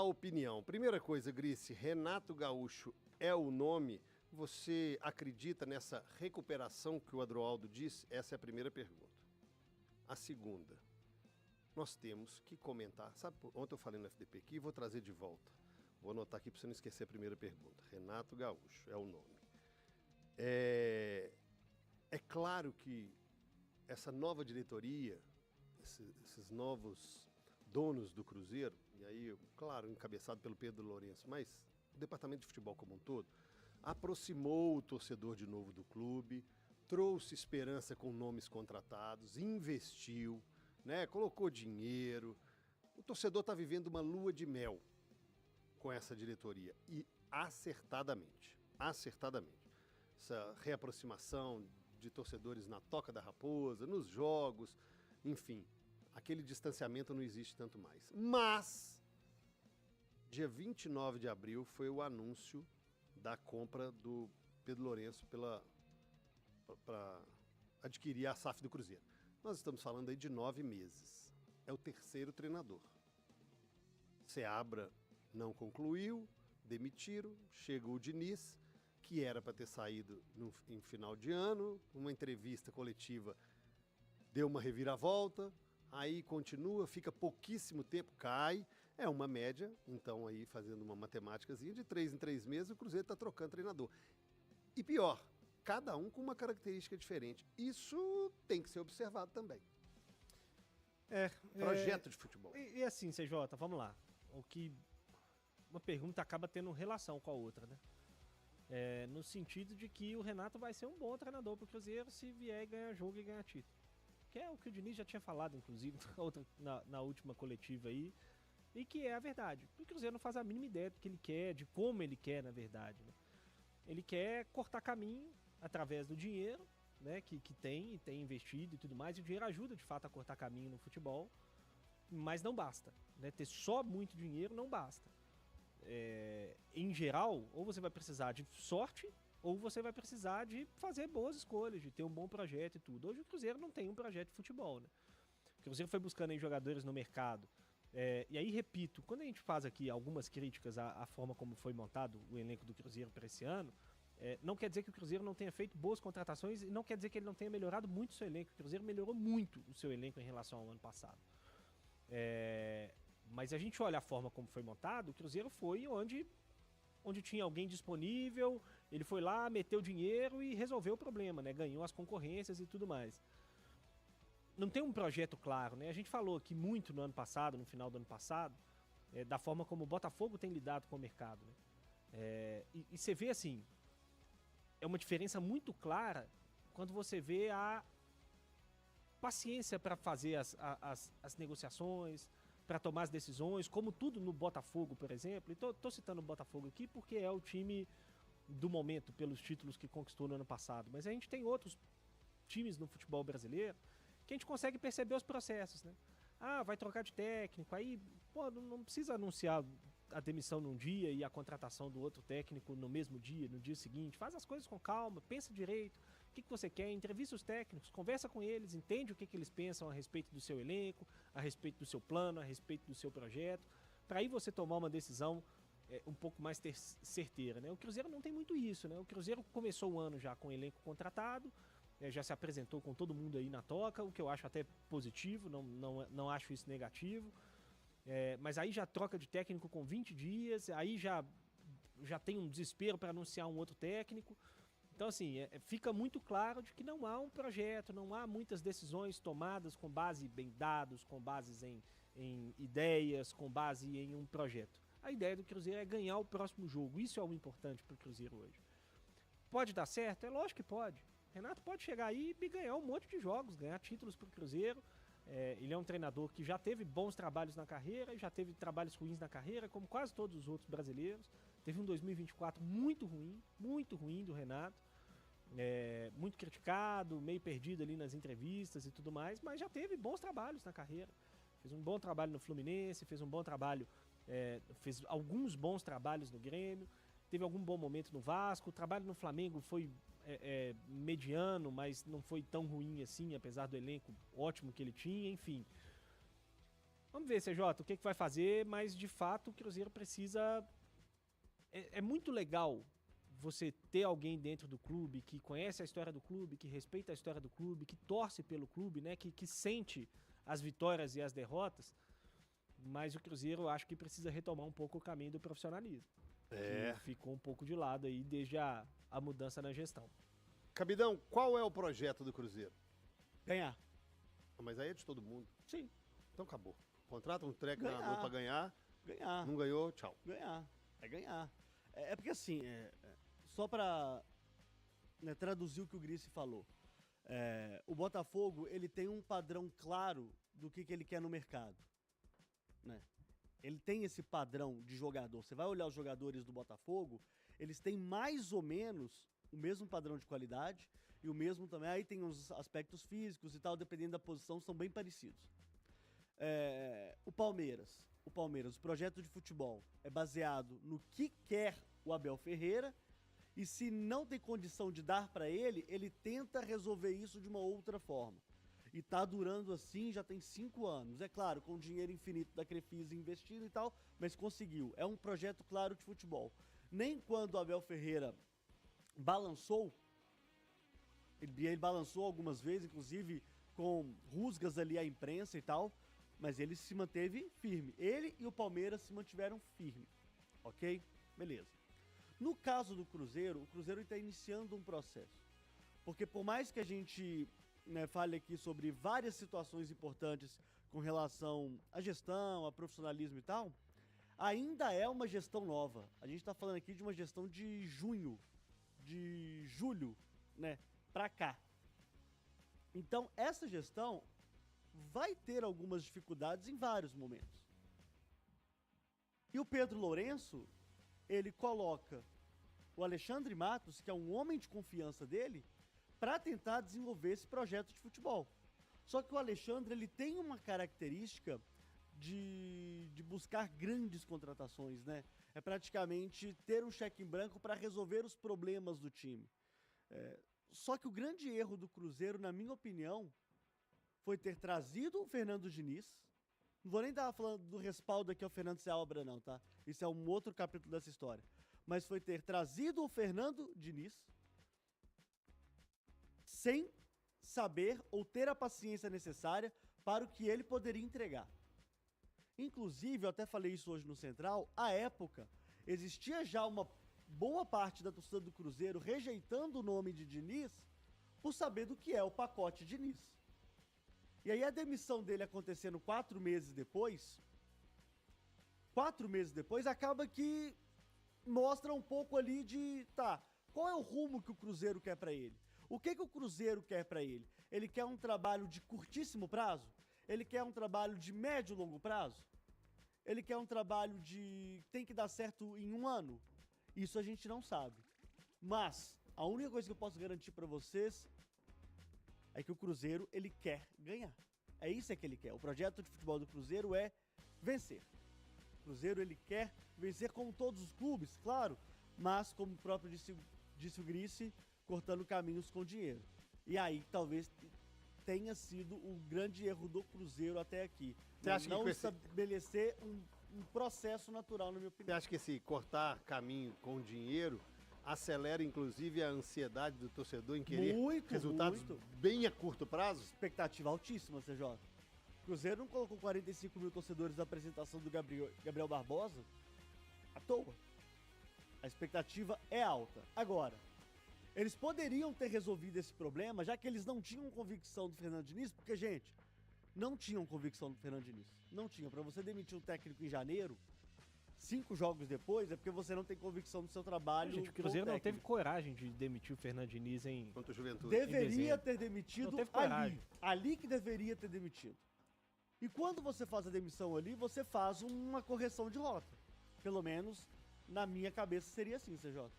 opinião. Primeira coisa, Grice, Renato Gaúcho é o nome. Você acredita nessa recuperação que o Adroaldo disse? Essa é a primeira pergunta. A segunda, nós temos que comentar. Sabe, ontem eu falei no FDP aqui e vou trazer de volta. Vou anotar aqui para você não esquecer a primeira pergunta. Renato Gaúcho é o nome. É claro que essa nova diretoria, esses novos donos do Cruzeiro, e aí, claro, encabeçado pelo Pedro Lourenço, mas o departamento de futebol como um todo, aproximou o torcedor de novo do clube, trouxe esperança com nomes contratados, investiu, né, colocou dinheiro. O torcedor está vivendo uma lua de mel com essa diretoria e acertadamente. Essa reaproximação de torcedores na Toca da Raposa, nos jogos, enfim, aquele distanciamento não existe tanto mais. Mas, dia 29 de abril foi o anúncio da compra do Pedro Lourenço para adquirir a SAF do Cruzeiro. Nós estamos falando aí de 9 meses. É o terceiro treinador. Seabra não concluiu, demitiram, chega o Diniz, que era para ter saído em final de ano, uma entrevista coletiva deu uma reviravolta, aí continua, fica pouquíssimo tempo, cai, é uma média, então aí fazendo uma matemáticazinha, de 3 em 3 meses o Cruzeiro está trocando treinador. E pior, cada um com uma característica diferente. Isso tem que ser observado também. Projeto de futebol. E assim, CJ, vamos lá. Uma pergunta acaba tendo relação com a outra, né? No sentido de que o Renato vai ser um bom treinador pro Cruzeiro se vier ganhar jogo e ganhar título. Que é o que o Diniz já tinha falado, inclusive, na última coletiva aí, e que é a verdade. O Cruzeiro não faz a mínima ideia do que ele quer, de como ele quer, na verdade. Né? Ele quer cortar caminho através do dinheiro, né, que tem investido e tudo mais, e o dinheiro ajuda, de fato, a cortar caminho no futebol, mas não basta. Né? Ter só muito dinheiro não basta. Em geral, ou você vai precisar de sorte, ou você vai precisar de fazer boas escolhas, de ter um bom projeto e tudo. Hoje o Cruzeiro não tem um projeto de futebol, né? O Cruzeiro foi buscando aí jogadores no mercado. E aí, repito, quando a gente faz aqui algumas críticas à forma como foi montado o elenco do Cruzeiro para esse ano, não quer dizer que o Cruzeiro não tenha feito boas contratações e não quer dizer que ele não tenha melhorado muito o seu elenco. O Cruzeiro melhorou muito o seu elenco em relação ao ano passado. Mas a gente olha a forma como foi montado, o Cruzeiro foi onde tinha alguém disponível, ele foi lá, meteu dinheiro e resolveu o problema, né? Ganhou as concorrências e tudo mais. Não tem um projeto claro, né? A gente falou aqui muito no ano passado, no final do ano passado, da forma como o Botafogo tem lidado com o mercado, né? E você vê assim, é uma diferença muito clara quando você vê a paciência para fazer as negociações, para tomar as decisões, como tudo no Botafogo, por exemplo. E tô citando o Botafogo aqui porque é o time do momento, pelos títulos que conquistou no ano passado. Mas a gente tem outros times no futebol brasileiro que a gente consegue perceber os processos, né? Vai trocar de técnico, aí não precisa anunciar a demissão num dia e a contratação do outro técnico no mesmo dia, no dia seguinte. Faz as coisas com calma, pensa direito, o que você quer, entrevista os técnicos, conversa com eles, entende o que eles pensam a respeito do seu elenco, a respeito do seu plano, a respeito do seu projeto, para aí você tomar uma decisão um pouco mais certeira, né? O Cruzeiro não tem muito isso, né? O Cruzeiro começou o ano já com o elenco contratado, já se apresentou com todo mundo aí na toca, o que eu acho até positivo, não acho isso negativo. Mas aí já troca de técnico com 20 dias, aí já tem um desespero para anunciar um outro técnico. Então, assim, fica muito claro de que não há um projeto, não há muitas decisões tomadas com base em dados, com bases em ideias, com base em um projeto. A ideia do Cruzeiro é ganhar o próximo jogo, isso é o importante para o Cruzeiro hoje. Pode dar certo? É lógico que pode. Renato pode chegar aí e ganhar um monte de jogos, ganhar títulos para o Cruzeiro. Ele é um treinador que já teve bons trabalhos na carreira e já teve trabalhos ruins na carreira, como quase todos os outros brasileiros. Teve um 2024 muito ruim do Renato, muito criticado, meio perdido ali nas entrevistas e tudo mais, mas já teve bons trabalhos na carreira. Fez um bom trabalho no Fluminense, fez alguns bons trabalhos no Grêmio, teve algum bom momento no Vasco. O trabalho no Flamengo foi mediano, mas não foi tão ruim assim, apesar do elenco ótimo que ele tinha, enfim. Vamos ver, CJ, o que vai fazer, mas de fato o Cruzeiro precisa... É muito legal você ter alguém dentro do clube que conhece a história do clube, que respeita a história do clube, que torce pelo clube, né? Que sente as vitórias e as derrotas, mas o Cruzeiro eu acho que precisa retomar um pouco o caminho do profissionalismo. Que ficou um pouco de lado aí desde a mudança na gestão. Cabidão, qual é o projeto do Cruzeiro? Ganhar. Mas aí é de todo mundo. Sim. Então acabou. Contrata um treinador pra ganhar. Ganhar. Não ganhou, tchau. Ganhar. É ganhar. É porque assim, só pra traduzir o que o Grice falou. O Botafogo, ele tem um padrão claro do que ele quer no mercado. Né? Ele tem esse padrão de jogador. Você vai olhar os jogadores do Botafogo, eles têm mais ou menos o mesmo padrão de qualidade e o mesmo também, aí tem os aspectos físicos e tal, dependendo da posição, são bem parecidos. O Palmeiras, o projeto de futebol é baseado no que quer o Abel Ferreira e se não tem condição de dar para ele, ele tenta resolver isso de uma outra forma. E tá durando assim, já tem 5 anos. É claro, com o dinheiro infinito da Crefisa investido e tal, mas conseguiu. É um projeto claro de futebol. Nem quando o Abel Ferreira balançou, ele balançou algumas vezes, inclusive com rusgas ali à imprensa e tal, mas ele se manteve firme. Ele e o Palmeiras se mantiveram firmes, ok? Beleza. No caso do Cruzeiro, o Cruzeiro está iniciando um processo. Porque por mais que a gente fale aqui sobre várias situações importantes com relação à gestão, a profissionalismo e tal, ainda é uma gestão nova. A gente está falando aqui de uma gestão de julho, pra cá. Então, essa gestão vai ter algumas dificuldades em vários momentos. E o Pedro Lourenço, ele coloca o Alexandre Matos, que é um homem de confiança dele, para tentar desenvolver esse projeto de futebol. Só que o Alexandre, ele tem uma característica de buscar grandes contratações, né? É praticamente ter um cheque em branco para resolver os problemas do time. Só que o grande erro do Cruzeiro, na minha opinião, foi ter trazido o Fernando Diniz. Não vou nem estar falando do respaldo aqui ao Fernando Seabra, não, tá? Isso é um outro capítulo dessa história. Mas foi ter trazido o Fernando Diniz sem saber ou ter a paciência necessária para o que ele poderia entregar. Inclusive, eu até falei isso hoje no Central, à época, existia já uma boa parte da torcida do Cruzeiro rejeitando o nome de Diniz por saber do que é o pacote Diniz. E aí a demissão dele acontecendo 4 meses depois, acaba que mostra um pouco ali de, qual é o rumo que o Cruzeiro quer para ele? O que o Cruzeiro quer para ele? Ele quer um trabalho de curtíssimo prazo? Ele quer um trabalho de médio e longo prazo? Ele quer um trabalho de tem que dar certo em 1 ano? Isso a gente não sabe. Mas a única coisa que eu posso garantir para vocês é que o Cruzeiro, ele quer ganhar. É isso que ele quer. O projeto de futebol do Cruzeiro é vencer. O Cruzeiro, ele quer vencer como todos os clubes, claro, mas como o próprio disse o Grice, cortando caminhos com dinheiro. E aí, talvez tenha sido o grande erro do Cruzeiro até aqui. Você acha não que estabelecer um processo natural, na minha opinião. Você acha que esse cortar caminho com dinheiro acelera, inclusive, a ansiedade do torcedor em querer resultados bem a curto prazo? Expectativa altíssima, CJ. O Cruzeiro não colocou 45 mil torcedores na apresentação do Gabriel Barbosa à toa. A expectativa é alta. Agora, eles poderiam ter resolvido esse problema, já que eles não tinham convicção do Fernando Diniz, porque, gente, não tinham convicção do Fernando Diniz. Não tinham. Para você demitir um técnico em janeiro, 5 jogos depois, é porque você não tem convicção do seu trabalho. Gente, o Cruzeiro não teve coragem de demitir o Fernando Diniz contra o Juventude. Deveria ter demitido ali. Ali que deveria ter demitido. E quando você faz a demissão ali, você faz uma correção de rota. Pelo menos, na minha cabeça, seria assim, CJ.